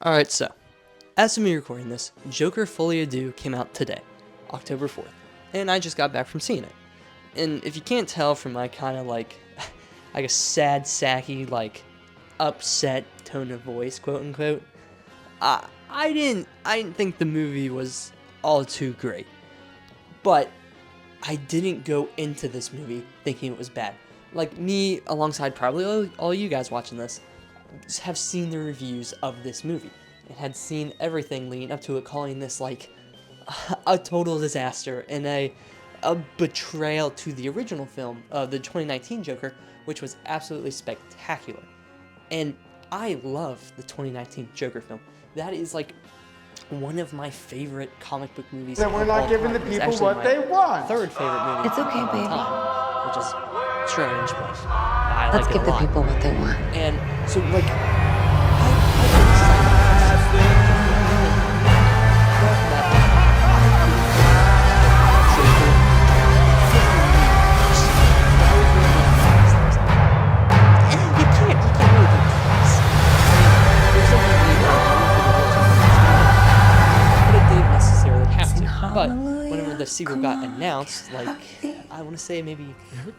Alright, so, as of me recording this, Joker Folie A Duex came out today, October 4th, and I just got back from seeing it. And if you can't tell from my kind of like, I guess sad, sacky, like, upset tone of voice, quote unquote, I didn't think the movie was all too great. But I didn't go into this movie thinking it was bad. Like me, alongside probably all you guys watching this, have seen the reviews of this movie and had seen everything leading up to it, calling this like a total disaster and a betrayal to the original film of the 2019 Joker, which was absolutely spectacular. And I love the 2019 Joker film. That is like one of my favorite comic book movies. That we're not giving the people what they want. Third favorite movie. It's okay, baby. Which is strange, but I Let's like give it a the lot. people what they want. And so, like, but whenever the sequel got announced, like, I want to say maybe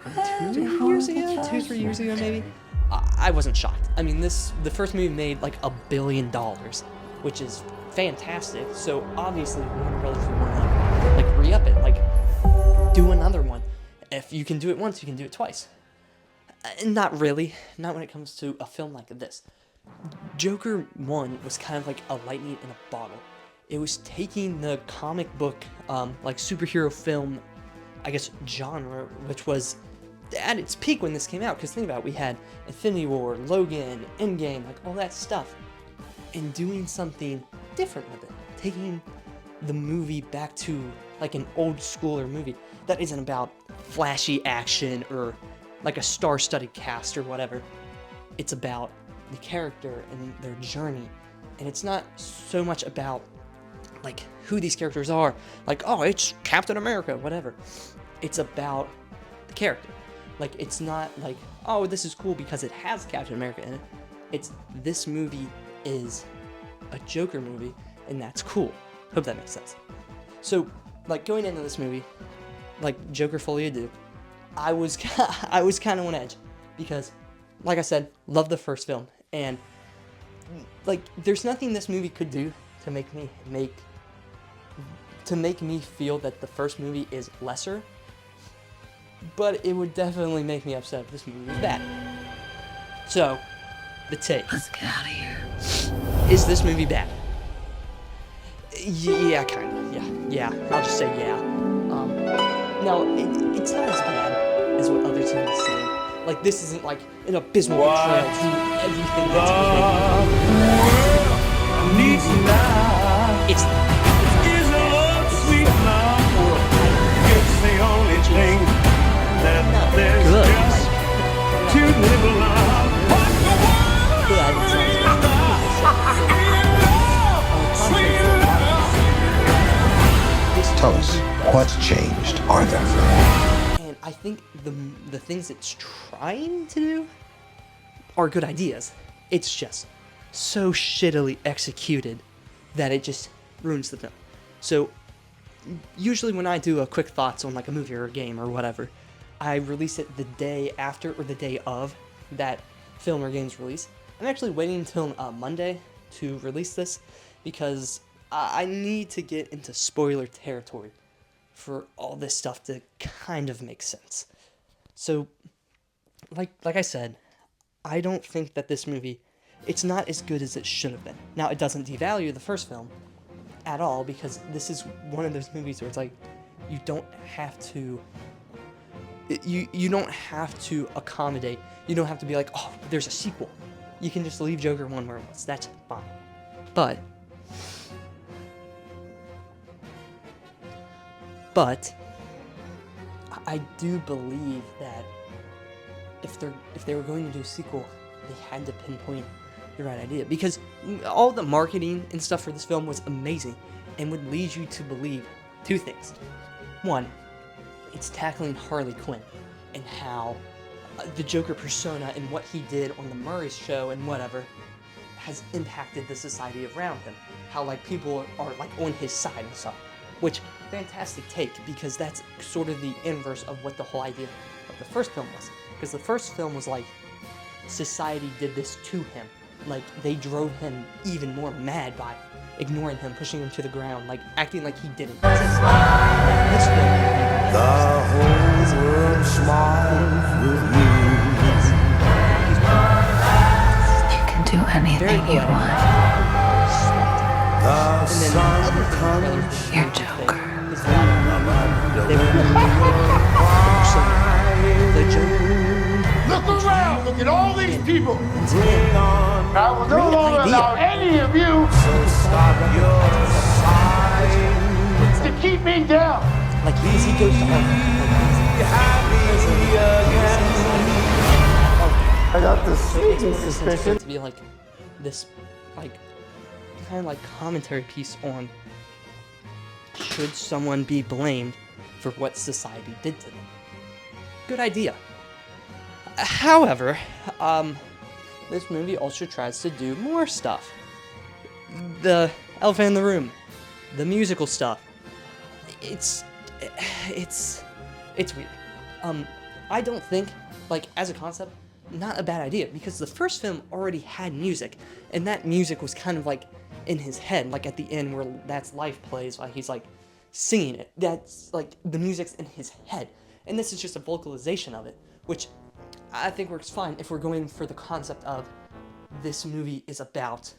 2-3 years ago, maybe, I wasn't shocked. I mean, the first movie made like $1 billion, which is fantastic. So obviously, Warner Brothers would want to like re-up it, like do another one. If you can do it once, you can do it twice. Not really. Not when it comes to a film like this. Joker 1 was kind of like a lightning in a bottle. It was taking the comic book, like superhero film, I guess, genre, which was at its peak when this came out. Because think about it, we had Infinity War, Logan, Endgame, like all that stuff, and doing something different with it. Taking the movie back to like an old schooler movie that isn't about flashy action or like a star-studded cast or whatever. It's about the character and their journey, and it's not so much about like who these characters are, like, oh, it's Captain America, whatever. It's about the character. Like, it's not like, oh, this is cool because it has Captain America in it. It's, this movie is a Joker movie, and that's cool. Hope that makes sense. So, like, going into this movie, like Joker Folie A Duex, I was kind of on edge because, like I said, love the first film, and like, there's nothing this movie could do to make me feel that the first movie is lesser, but it would definitely make me upset if this movie was bad. So, the take. Let's get out of here. Is this movie bad? Yeah, kind of. Yeah. I'll just say yeah. Now, it's not as bad as what other teams are saying. Like, this isn't like an abysmal betrayal to everything that's it's the only thing that there's good. just to live love. Tell us, what's changed, Arthur? And I think the things it's trying to do are good ideas. It's just so shittily executed that it just ruins the film. So usually when I do a quick thoughts on like a movie or a game or whatever, I release it the day after or the day of that film or game's release. I'm actually waiting until Monday to release this because I need to get into spoiler territory for all this stuff to kind of make sense. So, like I said, I don't think that this movie, it's not as good as it should have been. Now, it doesn't devalue the first film at all, because this is one of those movies where it's like, you don't have to, you don't have to accommodate, you don't have to be like, oh, there's a sequel. You can just leave Joker 1 where it was. That's fine. But I do believe that if they were going to do a sequel, they had to pinpoint the right idea, because all the marketing and stuff for this film was amazing and would lead you to believe two things. One, it's tackling Harley Quinn and how the Joker persona and what he did on the Murray's show and whatever, has impacted the society around him. How like people are like on his side and stuff. Which, fantastic take, because that's sort of the inverse of what the whole idea of the first film was. Because the first film was like, society did this to him. Like, they drove him even more mad by ignoring him, pushing him to the ground, like, acting like he didn't exist. This film, The whole world smiles with you. You can do anything you want. The sun comes. You're Joker. The Joker. Look around. Look at all these people. Bring on. I will no longer allow any of you So stop your sighing. to keep me down. Like, because he goes to Be happy again. I got this It sneaking makes more sense for suspicion. it to be like this, like, kind of like commentary piece on should someone be blamed for what society did to them. Good idea. However, this movie also tries to do more stuff. The elephant in the room, the musical stuff. It's weird. I don't think, like, as a concept, not a bad idea, because the first film already had music, and that music was kind of like in his head, like at the end where That's Life plays while he's like singing it. That's like the music's in his head, and this is just a vocalization of it, which I think works fine if we're going for the concept of this movie is about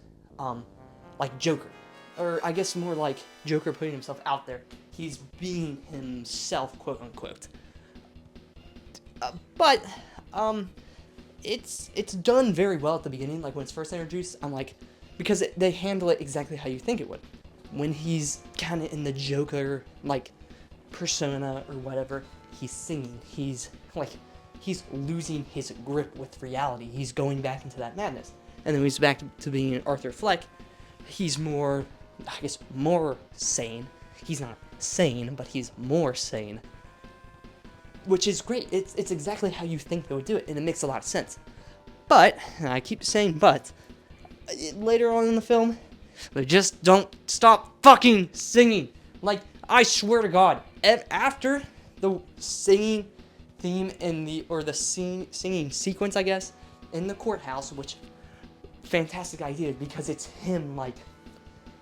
like Joker, or I guess more like Joker putting himself out there. He's being himself, quote unquote. But it's done very well at the beginning. Like when it's first introduced, I'm like, because they handle it exactly how you think it would. When he's kind of in the Joker like persona or whatever, he's singing. He's losing his grip with reality. He's going back into that madness. And then when he's back to being Arthur Fleck, he's more, I guess, more sane. He's not sane, but he's more sane. Which is great. It's exactly how you think they would do it, and it makes a lot of sense. But, and I keep saying but, later on in the film, they just don't stop fucking singing. Like, I swear to God, after the singing theme in the singing sequence, I guess, in the courthouse, which, fantastic idea, because it's him, like,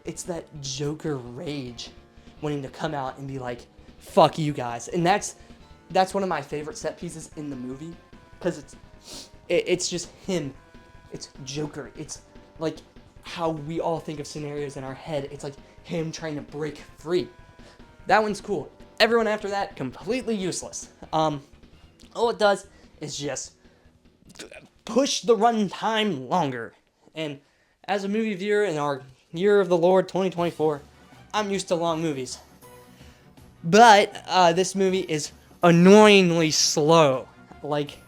it's that Joker rage wanting to come out and be like, fuck you guys. And that's one of my favorite set pieces in the movie, because it's just him. It's Joker. It's like how we all think of scenarios in our head. It's like him trying to break free. That one's cool. Everyone after that, completely useless. All it does is just push the runtime longer. And as a movie viewer in our year of the Lord 2024, I'm used to long movies. But this movie is annoyingly slow. Like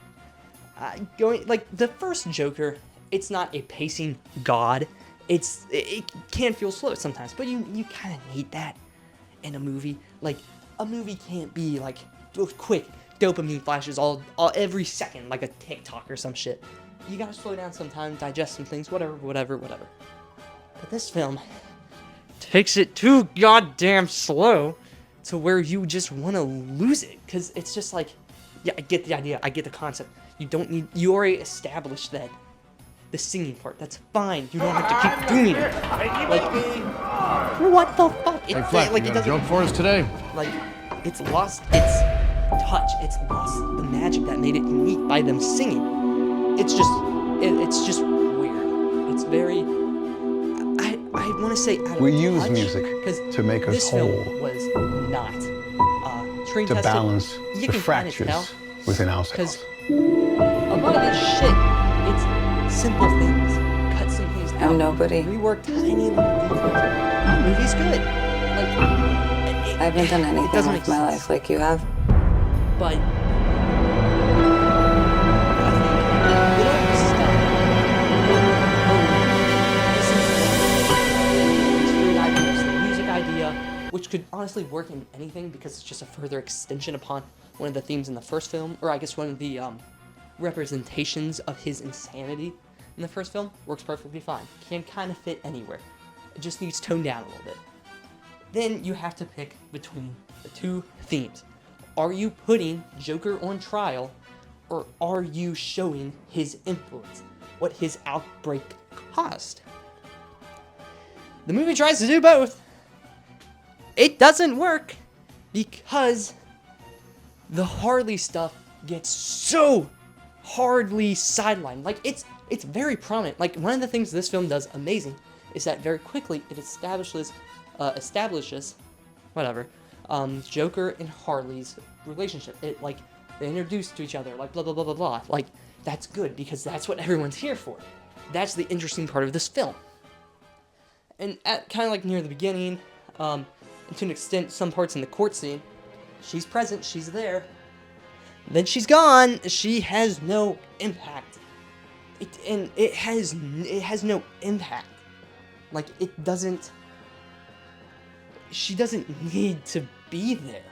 the first Joker, it's not a pacing god. It can feel slow sometimes, but you kind of need that in a movie. Like, a movie can't be like quick dopamine flashes all every second, like a TikTok or some shit. You gotta slow down sometimes, digest some things, whatever. But this film takes it too goddamn slow to where you just want to lose it, because it's just like, yeah, I get the idea, I get the concept. You already established that the singing part, that's fine. You don't have to keep doing it. Like, what the fuck? Hey, Fleck, you got a joke for us today? Like, it's lost its touch. It's lost the magic that made it unique by them singing. It's just weird. It's very, I want to say out of We use touch, music 'cause to make us this whole, film was not screen to tested. balance You the can kinda fractures tell, within 'cause ourselves. a lot of this shit, it's simple things. Cut some things out. I'm nobody. Rework tiny little details. The movie's good. Like, I haven't done it anything doesn't with make my sense. life like you have. But I think little stuff. The music idea, which could honestly work in anything because it's just a further extension upon one of the themes in the first film, or I guess one of the representations of his insanity in the first film works perfectly fine. Can kind of fit anywhere. It just needs toned down a little bit. Then you have to pick between the two themes. Are you putting Joker on trial, or are you showing his influence, what his outbreak caused? The movie tries to do both. It doesn't work because the Harley stuff gets so hardly sidelined. Like, it's very prominent. Like, one of the things this film does amazing is that very quickly it establishes Joker and Harley's relationship. It, like, they introduce to each other, like, blah, blah, blah, blah, blah. Like, that's good, because that's what everyone's here for. That's the interesting part of this film. And at kind of, like, near the beginning, and to an extent, some parts in the court scene, she's present, she's there. Then she's gone. She has no impact. It has no impact. Like, it doesn't... She doesn't need to be there.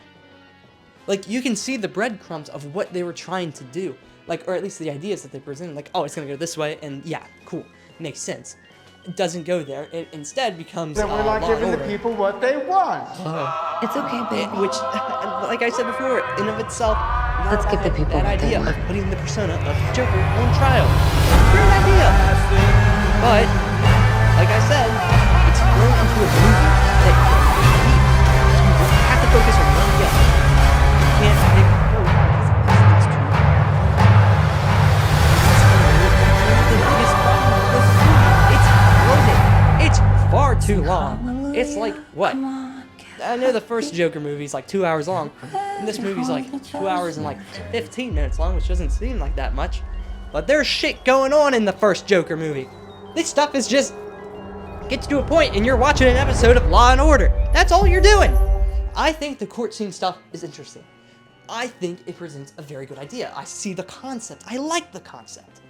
Like, you can see the breadcrumbs of what they were trying to do. Like, or at least the ideas that they presented. Like, oh, it's gonna go this way, and yeah, cool. Makes sense. It doesn't go there. It instead becomes, Then we're not giving the people what they want. It's okay, baby. Which, like I said before, in of itself, not Let's give the people that what they idea want. of putting the persona of Joker on trial. Great idea. But, like I said, it's thrown into a movie that you have to focus on one yet. You can't pick both because it's too long. That's the biggest problem with this movie. It's bloated. It's far too long. It's like, what? I know the first Joker movie is like 2 hours long, and this movie's like 2 hours and like 15 minutes long, which doesn't seem like that much. But there's shit going on in the first Joker movie. This stuff is just gets to a point and you're watching an episode of Law and Order. That's all you're doing. I think the court scene stuff is interesting. I think it presents a very good idea. I see the concept. I like the concept.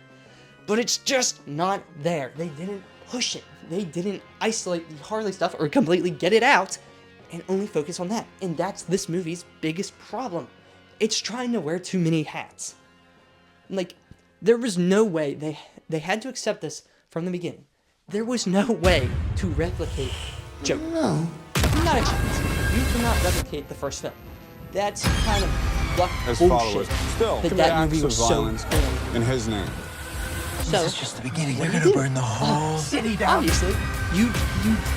But it's just not there. They didn't push it. They didn't isolate the Harley stuff or completely get it out and only focus on that. And that's this movie's biggest problem. It's trying to wear too many hats. Like, there was no way, they had to accept this from the beginning. There was no way to replicate Joker. No. Not a chance. You cannot replicate the first film. That's kind of what As bullshit followers, still that commit that acts movie of was so violence corny. in his name. So, This is just the beginning. what We're do you gonna do? burn the whole city down. Obviously, you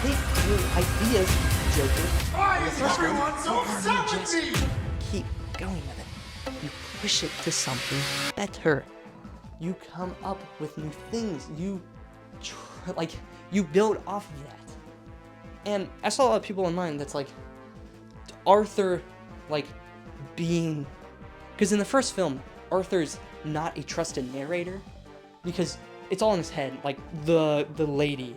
take your ideas, Joker, Why is everyone so upset with me? keep going with it. You push it to something better. You come up with new things. You build off of that. And I saw a lot of people online that's like, Arthur, like, being... Because in the first film, Arthur's not a trusted narrator, because it's all in his head. Like, the lady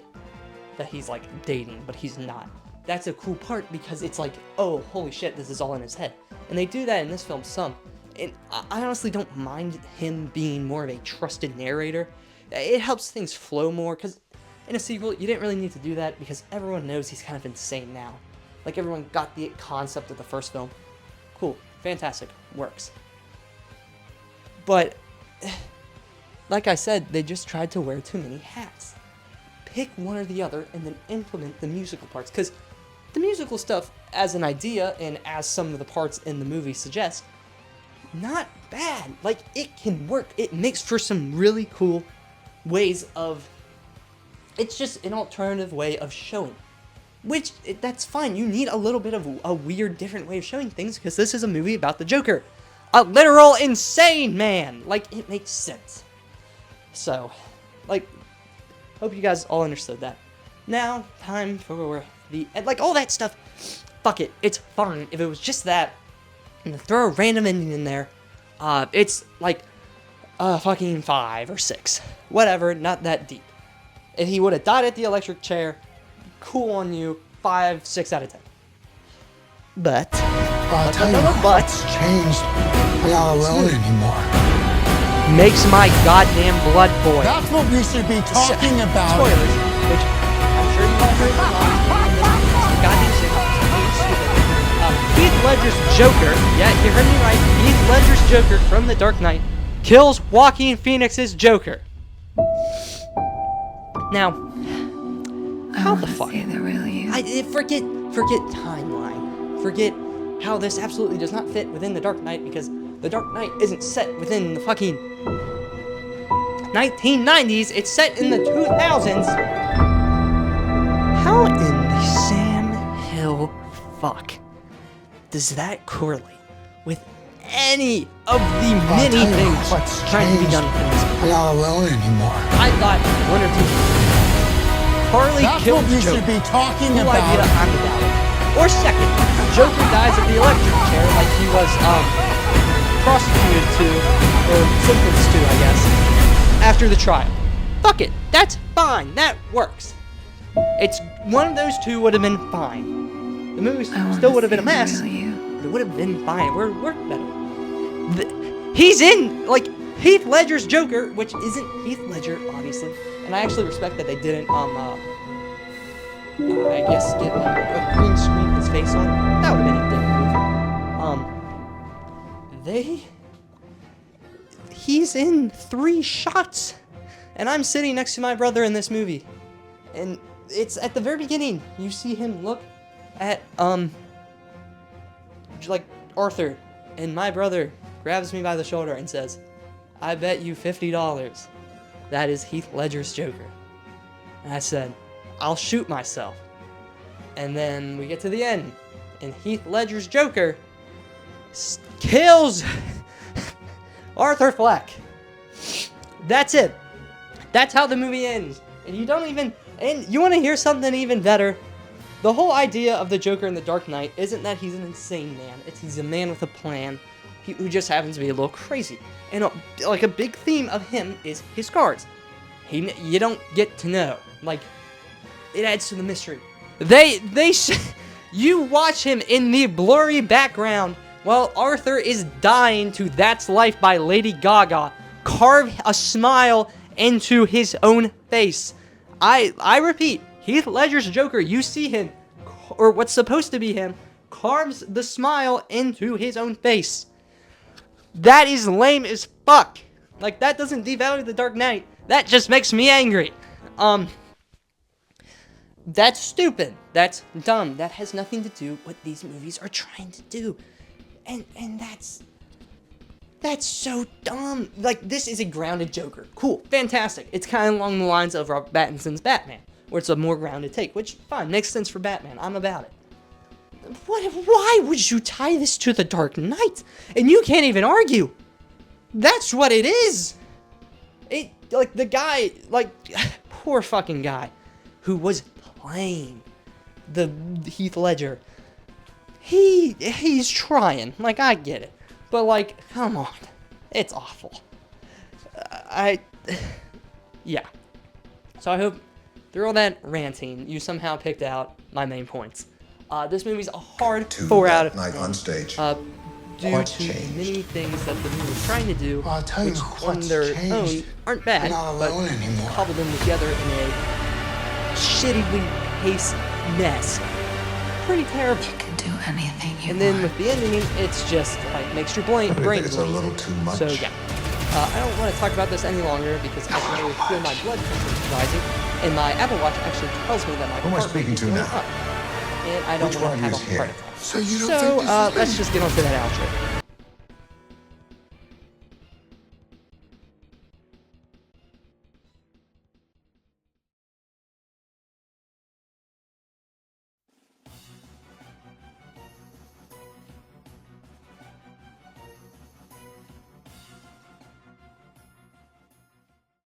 that he's, like, dating, but he's not. That's a cool part, because it's like, oh, holy shit, this is all in his head. And they do that in this film some. And I honestly don't mind him being more of a trusted narrator. It helps things flow more, because in a sequel, you didn't really need to do that, because everyone knows he's kind of insane now. Like, everyone got the concept of the first film. Cool. Fantastic. Works. But, like I said, they just tried to wear too many hats. Pick one or the other, and then implement the musical parts. Because the musical stuff, as an idea, and as some of the parts in the movie suggest, not bad. Like, it can work. It makes for some really cool ways of... It's just an alternative way of showing. Which, that's fine. You need a little bit of a weird, different way of showing things, because this is a movie about the Joker. A literal insane man! Like, it makes sense. So, like, hope you guys all understood that. Now, time for the... Like, all that stuff, fuck it. It's fine. If it was just that, and throw a random ending in there, it's, like, fucking 5 or 6. Whatever, not that deep. If he would have died at the electric chair, cool on you, 5, 6 out of 10. But, I'll tell you what's changed. I'm not alone anymore. makes my goddamn blood boil. That's what we should be talking about. Spoilers, which I'm sure you all heard goddamn shit. Heath Ledger's Joker, yeah, you heard me right, Heath Ledger's Joker from The Dark Knight kills Joaquin Phoenix's Joker. Now, how the I fuck? see the real you. Forget timeline. Forget how this absolutely does not fit within the Dark Knight, because the Dark Knight isn't set within the fucking 1990s. It's set in the 2000s. How in the Sam Hill fuck does that correlate with any of the I'll many tell you things what's trying to be changed. done in this movie? We're not alone anymore. I thought one or two. Harley That's kills what we Joker. should be talking Cool about. idea, I'm about it. Or second, Joker dies of the electric chair like he was prosecuted to, or sentenced to, I guess, after the trial. Fuck it, that's fine, that works. It's one of those two would have been fine. The movie still would have been a mess, but it would have been fine. It would have worked better. He's in, like, Heath Ledger's Joker, which isn't Heath Ledger, obviously. And I actually respect that they didn't, I guess, get a green screen his face on. That would have been a different movie. He's in 3 shots. And I'm sitting next to my brother in this movie. And it's at the very beginning. You see him look at, like, Arthur. And my brother grabs me by the shoulder and says, "I bet you $50 that is Heath Ledger's Joker." And I said, "I'll shoot myself." And then we get to the end, and Heath Ledger's Joker kills Arthur Fleck. That's it. That's how the movie ends. And you don't even, and you want to hear something even better? The whole idea of the Joker in The Dark Knight isn't that he's an insane man. He's a man with a plan who just happens to be a little crazy. And like a big theme of him is his scars. You don't get to know. Like, it adds to the mystery. You watch him in the blurry background while Arthur is dying to That's Life by Lady Gaga carve a smile into his own face. I repeat, Heath Ledger's Joker, you see him, or what's supposed to be him, carves the smile into his own face. That is lame as fuck. Like, that doesn't devalue The Dark Knight. That just makes me angry. That's stupid. That's dumb. That has nothing to do with what these movies are trying to do. And that's so dumb. Like, this is a grounded Joker. Cool. Fantastic. It's kind of along the lines of Robert Pattinson's Batman, where it's a more grounded take, which, fine, makes sense for Batman. I'm about it. Why would you tie this to The Dark Knight? And you can't even argue. That's what it is. Like, the guy, like, poor fucking guy who was playing the Heath Ledger. He's trying. Like, I get it. But, like, come on. It's awful. Yeah. So I hope through all that ranting, you somehow picked out my main points. This movie's a hard 4 out of 10. Night on stage. Due Quite to changed. many things that the movie is trying to do, Well, I'll tell you which on what's their changed. own aren't bad, We're not but alone anymore. cobble them together in a shittily paced mess. Pretty terrible. You can do anything you And then want. with the ending, it's just like makes your brain It's a bleed. little too much. So yeah, I don't want to talk about this any longer because I can really feel my blood pressure rising, and my Apple Watch actually tells me that my Who am I heart rate speaking is to going now? up, and I don't Which want one to have is a here? heart attack. So you don't So think this is let's just get on to that outro.